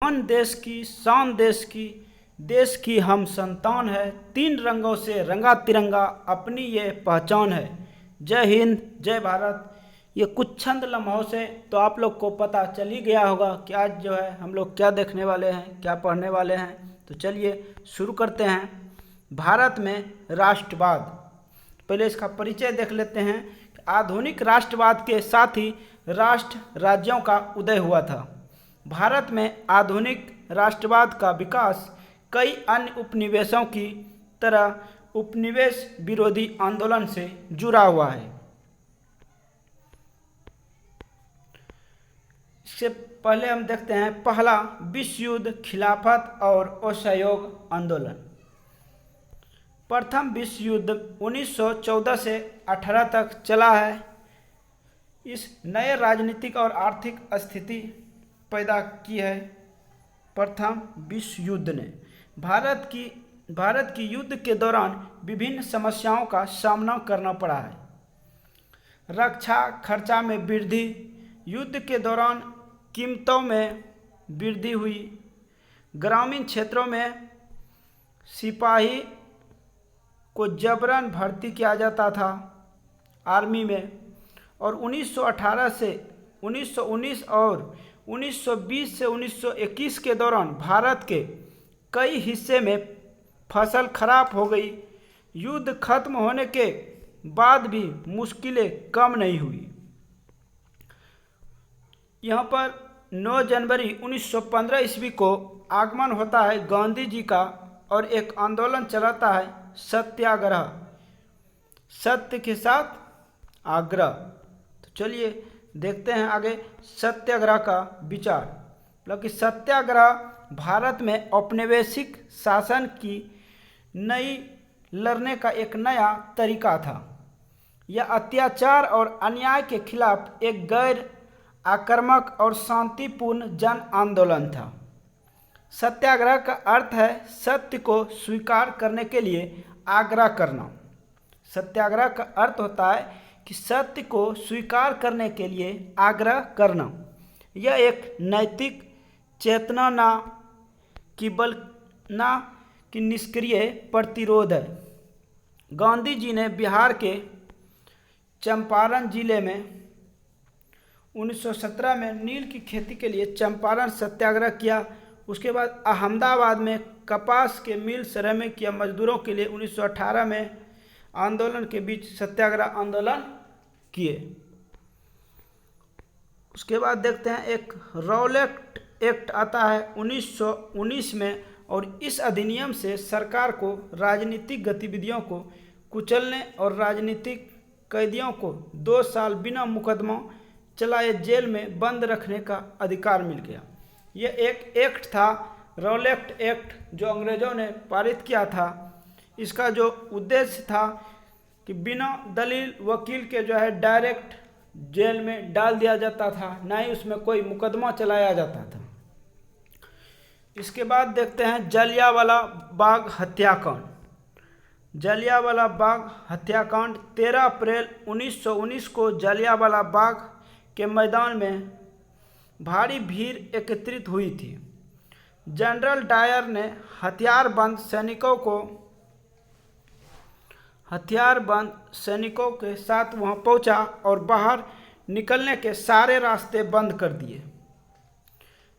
मान देश की, शान देश की हम संतान है। तीन रंगों से रंगा तिरंगा, अपनी ये पहचान है। जय हिंद, जय भारत। ये कुछ चंद लम्हों से तो आप लोग को पता चल ही गया होगा कि आज जो है हम लोग क्या देखने वाले हैं, क्या पढ़ने वाले हैं। तो चलिए शुरू करते हैं। भारत में राष्ट्रवाद, पहले इसका परिचय देख लेते हैं। आधुनिक राष्ट्रवाद के साथ ही राष्ट्र राज्यों का उदय हुआ था। भारत में आधुनिक राष्ट्रवाद का विकास कई अन्य उपनिवेशों की तरह उपनिवेश विरोधी आंदोलन से जुड़ा हुआ है। इससे पहले हम देखते हैं पहला विश्व युद्ध, खिलाफत और असहयोग आंदोलन। प्रथम विश्व युद्ध 1914 से 18 तक चला है। इस नए राजनीतिक और आर्थिक स्थिति पैदा की है। प्रथम विश्व युद्ध ने भारत की युद्ध के दौरान विभिन्न समस्याओं का सामना करना पड़ा है। रक्षा खर्चा में वृद्धि, युद्ध के दौरान कीमतों में वृद्धि हुई। ग्रामीण क्षेत्रों में सिपाही को जबरन भर्ती किया जाता था आर्मी में। और 1918 से 1919 और 1920 से 1921 के दौरान भारत के कई हिस्से में फसल खराब हो गई। युद्ध खत्म होने के बाद भी मुश्किलें कम नहीं हुई। यहाँ पर 9 जनवरी 1915 ईस्वी को आगमन होता है गांधी जी का और एक आंदोलन चलाता है सत्याग्रह, सत्य के साथ आग्रह। तो चलिए देखते हैं आगे सत्याग्रह का विचार। मतलब कि सत्याग्रह भारत में औपनिवेशिक शासन की नई लड़ने का एक नया तरीका था। यह अत्याचार और अन्याय के खिलाफ एक गैर आक्रामक और शांतिपूर्ण जन आंदोलन था। सत्याग्रह का अर्थ है सत्य को स्वीकार करने के लिए आग्रह करना। सत्याग्रह का अर्थ होता है कि सत्य को स्वीकार करने के लिए आग्रह करना। यह एक नैतिक चेतना ना कि निष्क्रिय प्रतिरोध है। गांधी जी ने बिहार के चंपारण जिले में 1917 में नील की खेती के लिए चंपारण सत्याग्रह किया। उसके बाद अहमदाबाद में कपास के मिल श्रमिक या मजदूरों के लिए 1918 में आंदोलन के बीच सत्याग्रह आंदोलन किए। उसके बाद देखते हैं एक रॉलेट एक्ट आता है 1919 में, और इस अधिनियम से सरकार को राजनीतिक गतिविधियों को कुचलने और राजनीतिक कैदियों को 2 साल बिना मुकदमा चलाए जेल में बंद रखने का अधिकार मिल गया। यह एक एक्ट था, रॉलेट एक्ट, जो अंग्रेज़ों ने पारित किया था। इसका जो उद्देश्य था कि बिना दलील वकील के जो है डायरेक्ट जेल में डाल दिया जाता था, ना ही उसमें कोई मुकदमा चलाया जाता था। इसके बाद देखते हैं जलियांवाला बाग हत्याकांड। जलियांवाला बाग हत्याकांड 13 अप्रैल 1919 को जलियांवाला बाग के मैदान में भारी भीड़ एकत्रित हुई थी। जनरल डायर ने हथियारबंद सैनिकों के साथ वहां पहुंचा और बाहर निकलने के सारे रास्ते बंद कर दिए।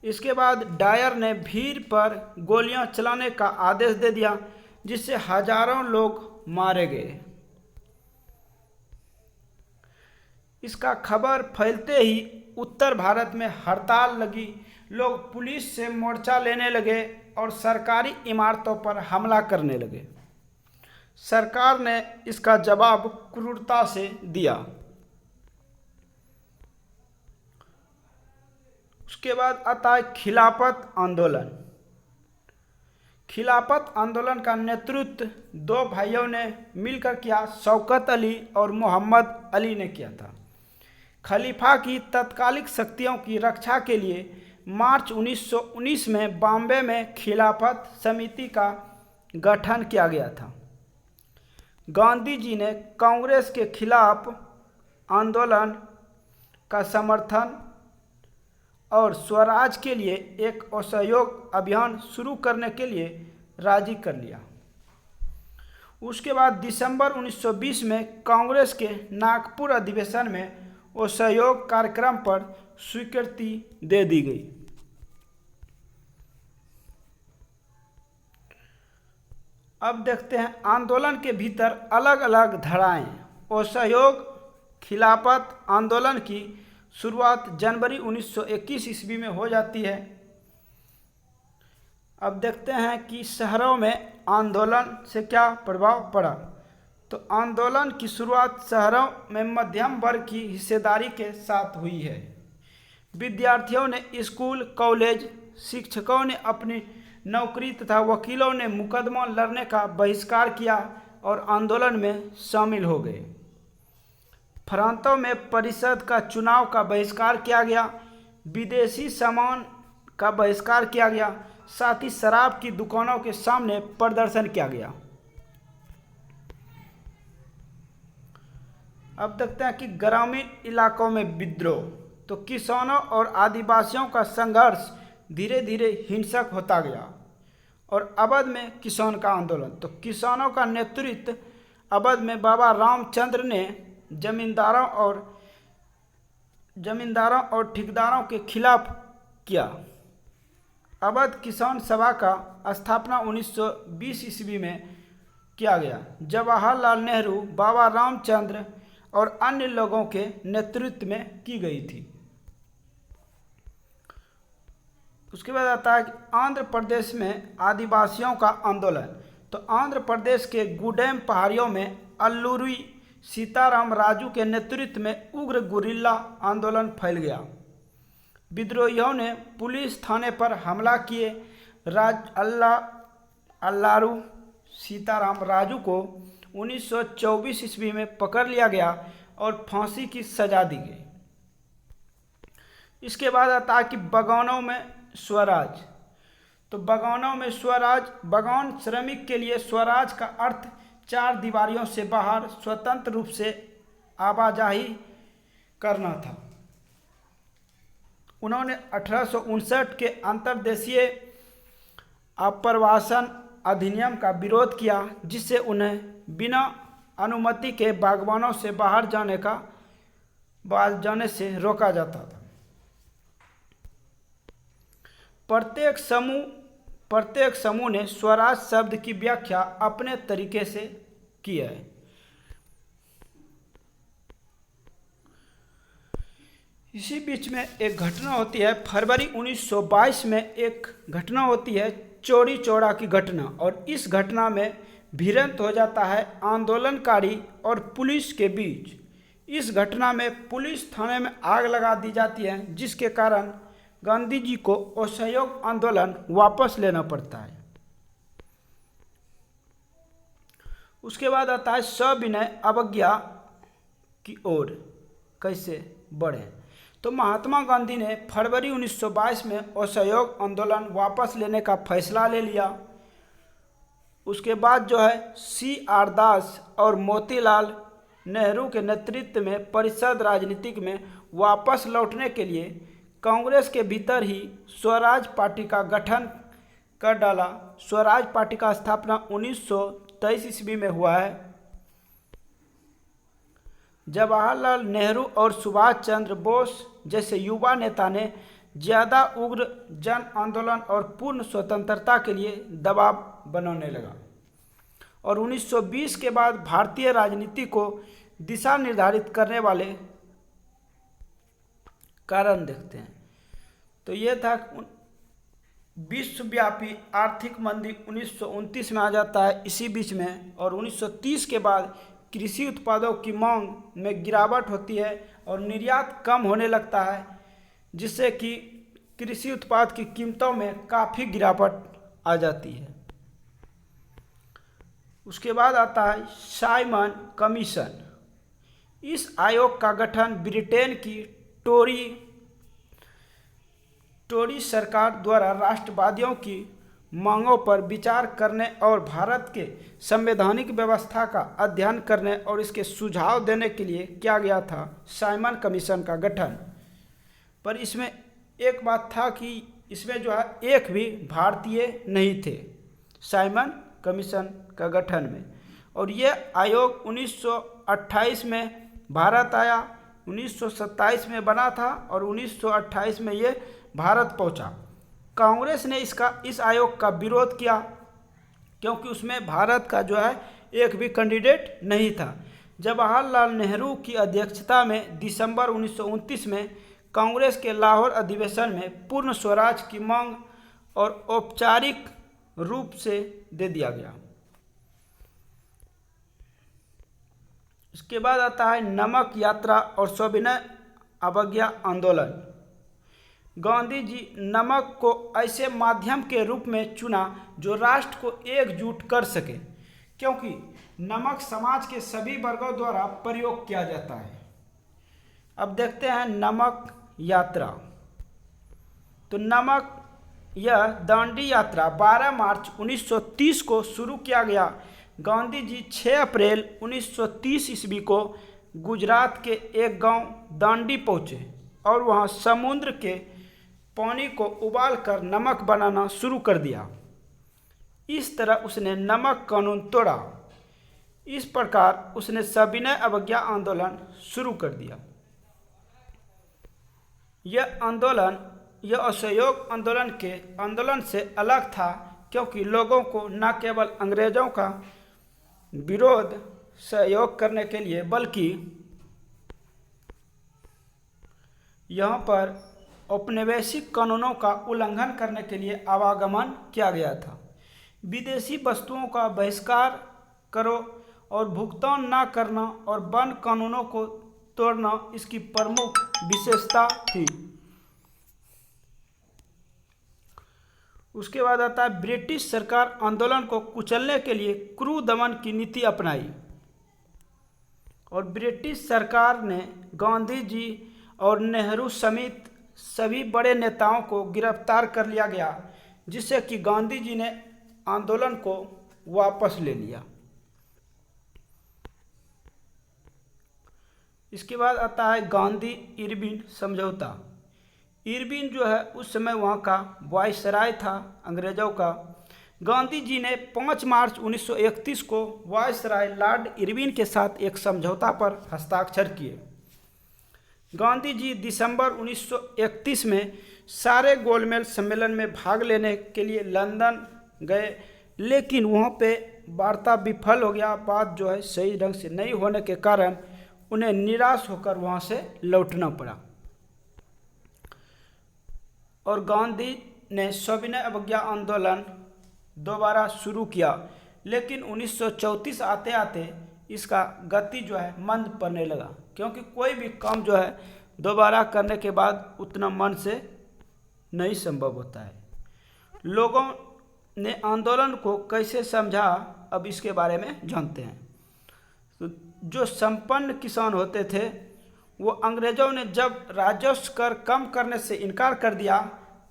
इसके बाद डायर ने भीड़ पर गोलियां चलाने का आदेश दे दिया, जिससे हजारों लोग मारे गए। इसका खबर फैलते ही उत्तर भारत में हड़ताल लगी। लोग पुलिस से मोर्चा लेने लगे और सरकारी इमारतों पर हमला करने लगे। सरकार ने इसका जवाब क्रूरता से दिया। उसके बाद आता है खिलाफत आंदोलन। खिलाफत आंदोलन का नेतृत्व 2 भाइयों ने मिलकर किया, शौकत अली और मोहम्मद अली ने किया था। खलीफा की तत्कालिक शक्तियों की रक्षा के लिए मार्च 1919 में बॉम्बे में खिलाफत समिति का गठन किया गया था। गांधी जी ने कांग्रेस के खिलाफ आंदोलन का समर्थन और स्वराज के लिए एक असहयोग अभियान शुरू करने के लिए राजी कर लिया। उसके बाद दिसंबर 1920 में कांग्रेस के नागपुर अधिवेशन में असहयोग कार्यक्रम पर स्वीकृति दे दी गई। अब देखते हैं आंदोलन के भीतर अलग अलग धाराएं। असहयोग खिलाफत आंदोलन की शुरुआत जनवरी 1921 ईस्वी में हो जाती है। अब देखते हैं कि शहरों में आंदोलन से क्या प्रभाव पड़ा। तो आंदोलन की शुरुआत शहरों में मध्यम वर्ग की हिस्सेदारी के साथ हुई है। विद्यार्थियों ने स्कूल कॉलेज, शिक्षकों ने अपनी नौकरी तथा वकीलों ने मुकदमा लड़ने का बहिष्कार किया और आंदोलन में शामिल हो गए। प्रांतों में परिषद का चुनाव का बहिष्कार किया गया, विदेशी सामान का बहिष्कार किया गया, साथ ही शराब की दुकानों के सामने प्रदर्शन किया गया। अब देखते हैं कि ग्रामीण इलाकों में विद्रोह। तो किसानों और आदिवासियों का संघर्ष धीरे धीरे हिंसक होता गया और अवध में किसान का आंदोलन। तो किसानों का नेतृत्व अवध में बाबा रामचंद्र ने जमींदारों और ठेकेदारों के खिलाफ किया। अवध किसान सभा का स्थापना 1920 ईस्वी में किया गया। जवाहरलाल नेहरू, बाबा रामचंद्र और अन्य लोगों के नेतृत्व में की गई थी। उसके बाद आता है कि आंध्र प्रदेश में आदिवासियों का आंदोलन। तो आंध्र प्रदेश के गुडेम पहाड़ियों में अल्लूरी सीताराम राजू के नेतृत्व में उग्र गुरिल्ला आंदोलन फैल गया। विद्रोहियों ने पुलिस थाने पर हमला किए। अल्लारू सीताराम राजू को 1924 ईस्वी में पकड़ लिया गया और फांसी की सजा दी गई। इसके बाद आता है कि बगानों में स्वराज। तो बगानों में स्वराज, बगान श्रमिक के लिए स्वराज का अर्थ चार दीवारियों से बाहर स्वतंत्र रूप से आवाजाही करना था। उन्होंने 1859 के अंतर्देशीय आप्रवासन अधिनियम का विरोध किया, जिससे उन्हें बिना अनुमति के बागवानों से बाहर जाने से रोका जाता था। प्रत्येक समूह ने स्वराज शब्द की व्याख्या अपने तरीके से की है। इसी बीच में एक घटना होती है। फरवरी 1922 में एक घटना होती है, चौरी चौरा की घटना, और इस घटना में भिड़ंत हो जाता है आंदोलनकारी और पुलिस के बीच। इस घटना में पुलिस थाने में आग लगा दी जाती है, जिसके कारण गांधी जी को असहयोग आंदोलन वापस लेना पड़ता है। उसके बाद आता है सविनय अवज्ञा की ओर कैसे बढ़े। तो महात्मा गांधी ने फरवरी 1922 में असहयोग आंदोलन वापस लेने का फैसला ले लिया। उसके बाद जो है CR दास और मोतीलाल नेहरू के नेतृत्व में परिषद राजनीतिक में वापस लौटने के लिए कांग्रेस के भीतर ही स्वराज पार्टी का गठन कर डाला। स्वराज पार्टी का स्थापना 1923 ईस्वी में हुआ है। जवाहरलाल नेहरू और सुभाष चंद्र बोस जैसे युवा नेता ने ज़्यादा उग्र जन आंदोलन और पूर्ण स्वतंत्रता के लिए दबाव बनाने लगा और 1920 के बाद भारतीय राजनीति को दिशा निर्धारित करने वाले कारण देखते हैं। तो ये था विश्वव्यापी आर्थिक मंदी 1929 में आ जाता है इसी बीच में, और 1930 के बाद कृषि उत्पादों की मांग में गिरावट होती है और निर्यात कम होने लगता है, जिससे कि कृषि उत्पाद की कीमतों में काफ़ी गिरावट आ जाती है। उसके बाद आता है साइमन कमीशन। इस आयोग का गठन ब्रिटेन की टोरी सरकार द्वारा राष्ट्रवादियों की मांगों पर विचार करने और भारत के संवैधानिक व्यवस्था का अध्ययन करने और इसके सुझाव देने के लिए किया गया था साइमन कमीशन का गठन। पर इसमें एक बात था कि इसमें जो है एक भी भारतीय नहीं थे साइमन कमीशन का गठन में। और ये आयोग 1928 में भारत आया, 1927 में बना था और 1928 में ये भारत पहुंचा। कांग्रेस ने इस आयोग का विरोध किया क्योंकि उसमें भारत का जो है एक भी कैंडिडेट नहीं था। जवाहरलाल नेहरू की अध्यक्षता में दिसंबर 1929 में कांग्रेस के लाहौर अधिवेशन में पूर्ण स्वराज की मांग और औपचारिक रूप से दे दिया गया। इसके बाद आता है नमक यात्रा और सविनय अवज्ञा आंदोलन। गांधी जी नमक को ऐसे माध्यम के रूप में चुना जो राष्ट्र को एकजुट कर सके, क्योंकि नमक समाज के सभी वर्गों द्वारा प्रयोग किया जाता है। अब देखते हैं नमक यात्रा। तो नमक यह दांडी यात्रा 12 मार्च 1930 को शुरू किया गया। गांधी जी 6 अप्रैल 1930 ईस्वी को गुजरात के एक गांव दांडी पहुंचे और वहां समुद्र के पानी को उबालकर नमक बनाना शुरू कर दिया। इस तरह उसने नमक कानून तोड़ा। इस प्रकार उसने सविनय अवज्ञा आंदोलन शुरू कर दिया। यह असहयोग आंदोलन से अलग था, क्योंकि लोगों को न केवल अंग्रेजों का विरोध सहयोग करने के लिए बल्कि यहाँ पर औपनिवेशिक कानूनों का उल्लंघन करने के लिए आवागमन किया गया था। विदेशी वस्तुओं का बहिष्कार करो और भुगतान न करना और वन कानूनों को तोड़ना इसकी प्रमुख विशेषता थी। उसके बाद आता है ब्रिटिश सरकार आंदोलन को कुचलने के लिए क्रूर दमन की नीति अपनाई और ब्रिटिश सरकार ने गांधी जी और नेहरू समेत सभी बड़े नेताओं को गिरफ्तार कर लिया गया, जिससे कि गांधी जी ने आंदोलन को वापस ले लिया। इसके बाद आता है गांधी इरविन समझौता। इरविन जो है उस समय वहाँ का वायसराय था अंग्रेज़ों का। गांधी जी ने 5 मार्च 1931 को वायसराय लॉर्ड इरविन के साथ एक समझौता पर हस्ताक्षर किए। गांधी जी दिसंबर 1931 में सारे गोलमेज सम्मेलन में भाग लेने के लिए लंदन गए, लेकिन वहाँ पे वार्ता विफल हो गया। बात जो है सही ढंग से नहीं होने के कारण उन्हें निराश होकर वहाँ से लौटना पड़ा और गांधी ने सविनय अवज्ञा आंदोलन दोबारा शुरू किया, लेकिन 1934 आते आते इसका गति जो है मंद पड़ने लगा, क्योंकि कोई भी काम जो है दोबारा करने के बाद उतना मन से नहीं संभव होता है। लोगों ने आंदोलन को कैसे समझा, अब इसके बारे में जानते हैं। तो जो संपन्न किसान होते थे वो अंग्रेज़ों ने जब राजस्व कर कम करने से इनकार कर दिया,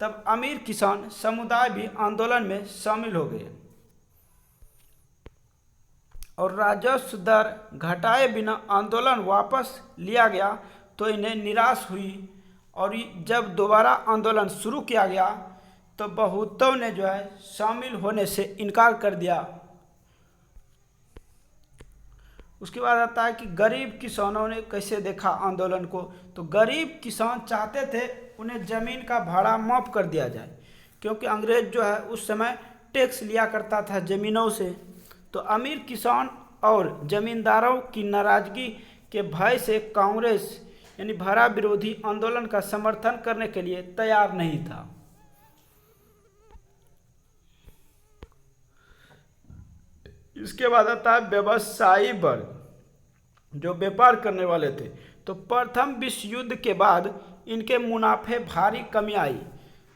तब अमीर किसान समुदाय भी आंदोलन में शामिल हो गए और राजस्व दर घटाए बिना आंदोलन वापस लिया गया तो इन्हें निराश हुई और जब दोबारा आंदोलन शुरू किया गया तो बहुतों ने जो है शामिल होने से इनकार कर दिया। उसके बाद आता है कि गरीब किसानों ने कैसे देखा आंदोलन को। तो गरीब किसान चाहते थे उन्हें ज़मीन का भाड़ा माफ़ कर दिया जाए, क्योंकि अंग्रेज़ जो है उस समय टैक्स लिया करता था ज़मीनों से। तो अमीर किसान और ज़मींदारों की नाराज़गी के भय से कांग्रेस यानी भरा विरोधी आंदोलन का समर्थन करने के लिए तैयार नहीं था। इसके बाद आता है व्यवसायी वर्ग, जो व्यापार करने वाले थे। तो प्रथम विश्व युद्ध के बाद इनके मुनाफे भारी कमी आई,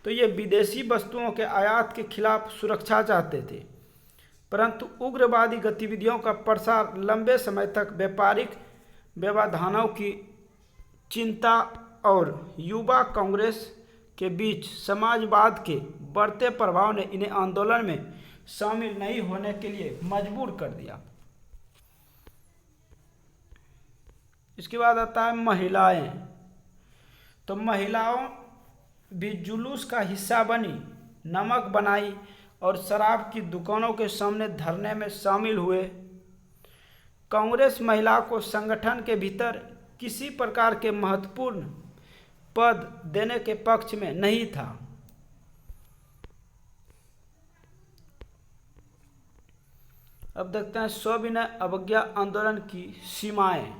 तो ये विदेशी वस्तुओं के आयात के खिलाफ सुरक्षा चाहते थे, परंतु उग्रवादी गतिविधियों का प्रसार लंबे समय तक व्यापारिक व्यवधानों की चिंता और युवा कांग्रेस के बीच समाजवाद के बढ़ते प्रभाव ने इन्हें आंदोलन में शामिल नहीं होने के लिए मजबूर कर दिया। इसके बाद आता है महिलाएं। तो महिलाओं भी जुलूस का हिस्सा बनी, नमक बनाई और शराब की दुकानों के सामने धरने में शामिल हुए। कांग्रेस महिला को संगठन के भीतर किसी प्रकार के महत्वपूर्ण पद देने के पक्ष में नहीं था। अब देखते हैं सविनय अवज्ञा आंदोलन की सीमाएं।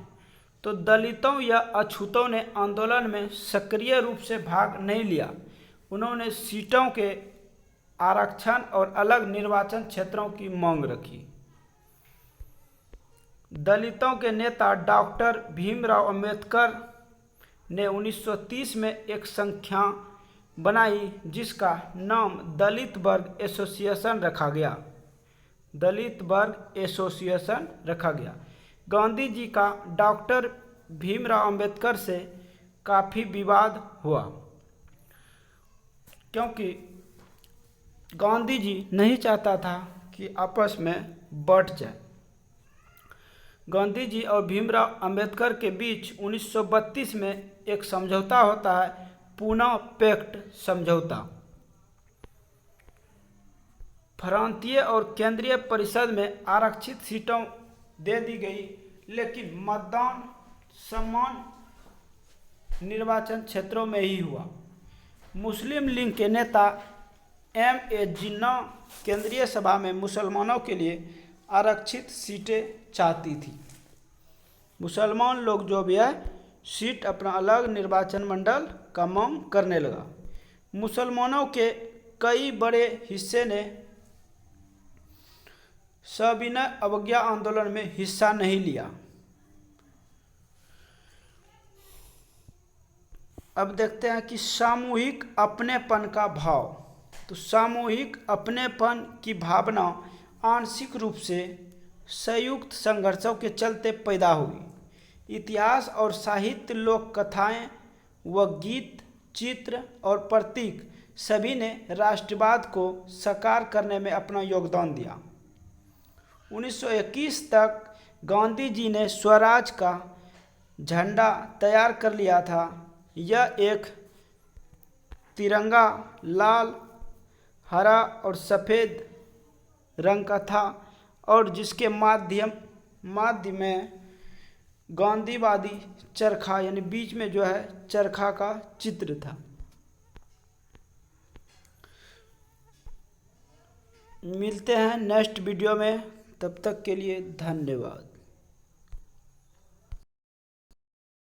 तो दलितों या अछूतों ने आंदोलन में सक्रिय रूप से भाग नहीं लिया। उन्होंने सीटों के आरक्षण और अलग निर्वाचन क्षेत्रों की मांग रखी। दलितों के नेता डॉक्टर भीमराव अंबेडकर ने 1930 में एक संख्या बनाई जिसका नाम दलित वर्ग एसोसिएशन रखा गया। दलित वर्ग एसोसिएशन रखा गया। गांधी जी का डॉक्टर भीमराव अंबेडकर से काफ़ी विवाद हुआ, क्योंकि गांधी जी नहीं चाहता था कि आपस में बंट जाए। गांधी जी और भीमराव अंबेडकर के बीच 1932 में एक समझौता होता है, पूना पैक्ट समझौता। प्रांतीय और केंद्रीय परिषद में आरक्षित सीटों दे दी गई, लेकिन मतदान समान निर्वाचन क्षेत्रों में ही हुआ। मुस्लिम लीग के नेता M.A. जिन्ना केंद्रीय सभा में मुसलमानों के लिए आरक्षित सीटें चाहती थी। मुसलमान लोग जो भी है सीट अपना अलग निर्वाचन मंडल का मांग करने लगा। मुसलमानों के कई बड़े हिस्से ने सविनय अवज्ञा आंदोलन में हिस्सा नहीं लिया। अब देखते हैं कि सामूहिक अपनेपन का भाव। तो सामूहिक अपनेपन की भावना आंशिक रूप से संयुक्त संघर्षों के चलते पैदा हुई। इतिहास और साहित्य, लोक कथाएं व गीत, चित्र और प्रतीक सभी ने राष्ट्रवाद को साकार करने में अपना योगदान दिया। 1921 तक गांधी जी ने स्वराज का झंडा तैयार कर लिया था। यह एक तिरंगा लाल, हरा और सफ़ेद रंग का था और जिसके माध्य में गांधीवादी चरखा यानी बीच में जो है चरखा का चित्र था। मिलते हैं नेक्स्ट वीडियो में, तब तक के लिए धन्यवाद।